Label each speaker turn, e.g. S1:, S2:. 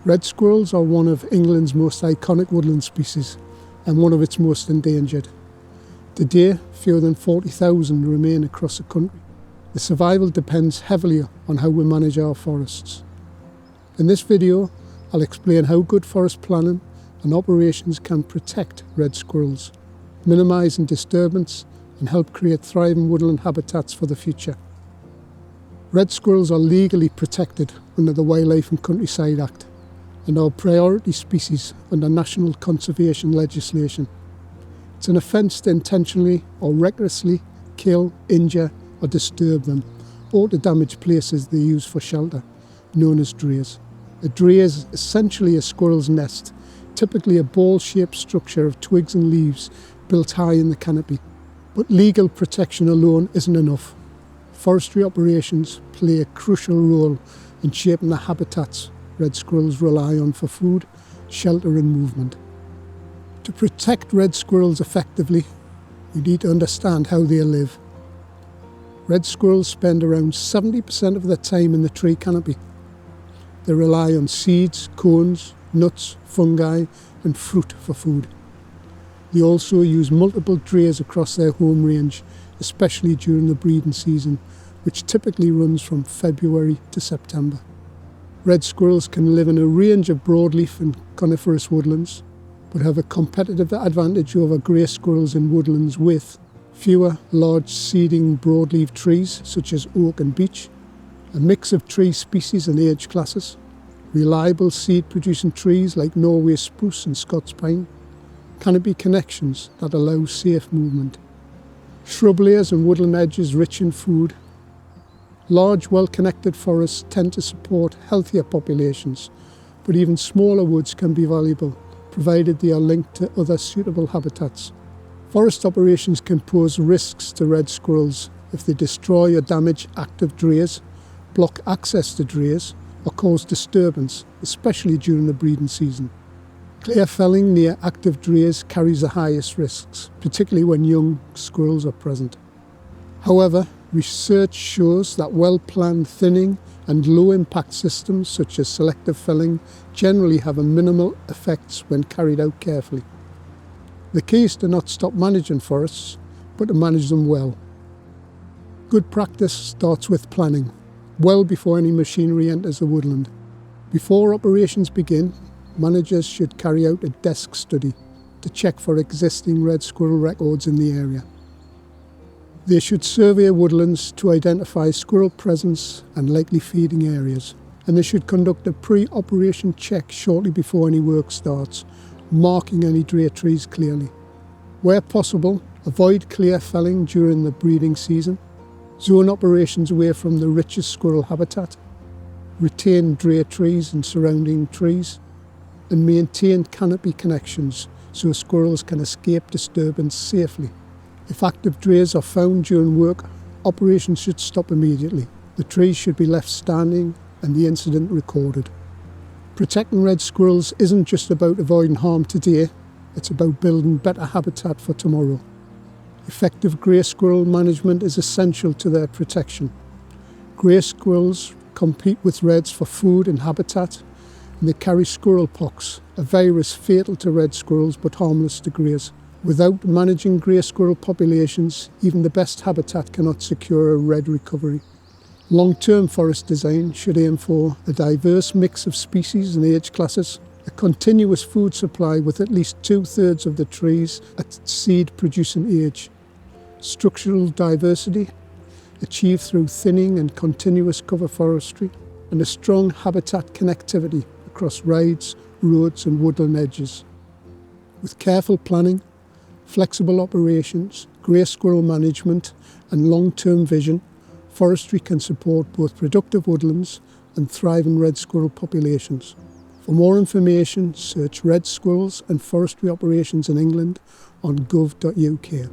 S1: Red squirrels are one of England's most iconic woodland species and one of its most endangered. Today, fewer than 40,000 remain across the country. The survival depends heavily on how we manage our forests. In this video, I'll explain how good forest planning and operations can protect red squirrels, minimising disturbance and help create thriving woodland habitats for the future. Red squirrels are legally protected under the Wildlife and Countryside Act and are a priority species under national conservation legislation. It's an offence to intentionally or recklessly kill, injure or disturb them, or to damage places they use for shelter, known as drays. A dray is essentially a squirrel's nest, typically a ball-shaped structure of twigs and leaves built high in the canopy. But legal protection alone isn't enough. Forestry operations play a crucial role in shaping the habitats red squirrels rely on for food, shelter and movement. To protect red squirrels effectively, we need to understand how they live. Red squirrels spend around 70% of their time in the tree canopy. They rely on seeds, cones, nuts, fungi and fruit for food. They also use multiple drays across their home range, especially during the breeding season, which typically runs from February to September. Red squirrels can live in a range of broadleaf and coniferous woodlands, but have a competitive advantage over grey squirrels in woodlands with fewer large seeding broadleaf trees such as oak and beech, a mix of tree species and age classes, reliable seed producing trees like Norway spruce and Scots pine, canopy connections that allow safe movement, shrub layers and woodland edges rich in food. Large, well-connected forests tend to support healthier populations, but even smaller woods can be valuable, provided they are linked to other suitable habitats. Forest operations can pose risks to red squirrels if they destroy or damage active drays, block access to drays, or cause disturbance, especially during the breeding season. Clear felling near active drays carries the highest risks, particularly when young squirrels are present. However, research shows that well-planned thinning and low-impact systems such as selective felling generally have a minimal effects when carried out carefully. The key is to not stop managing forests, but to manage them well. Good practice starts with planning, well before any machinery enters the woodland. Before operations begin, managers should carry out a desk study to check for existing red squirrel records in the area. They should survey woodlands to identify squirrel presence and likely feeding areas, and they should conduct a pre-operation check shortly before any work starts, marking any dray trees clearly. Where possible, avoid clear felling during the breeding season, zone operations away from the richest squirrel habitat, retain dray trees and surrounding trees, and maintain canopy connections so squirrels can escape disturbance safely. If active drays are found during work, operations should stop immediately. The trees should be left standing and the incident recorded. Protecting red squirrels isn't just about avoiding harm today, it's about building better habitat for tomorrow. Effective grey squirrel management is essential to their protection. Grey squirrels compete with reds for food and habitat, and they carry squirrel pox, a virus fatal to red squirrels but harmless to greys. Without managing grey squirrel populations, even the best habitat cannot secure a red recovery. Long-term forest design should aim for a diverse mix of species and age classes, a continuous food supply with at least 2/3 of the trees at seed-producing age, structural diversity achieved through thinning and continuous cover forestry, and a strong habitat connectivity across rides, roads and woodland edges. With careful planning, flexible operations, grey squirrel management and long-term vision, forestry can support both productive woodlands and thriving red squirrel populations. For more information, search red squirrels and forestry operations in England on gov.uk.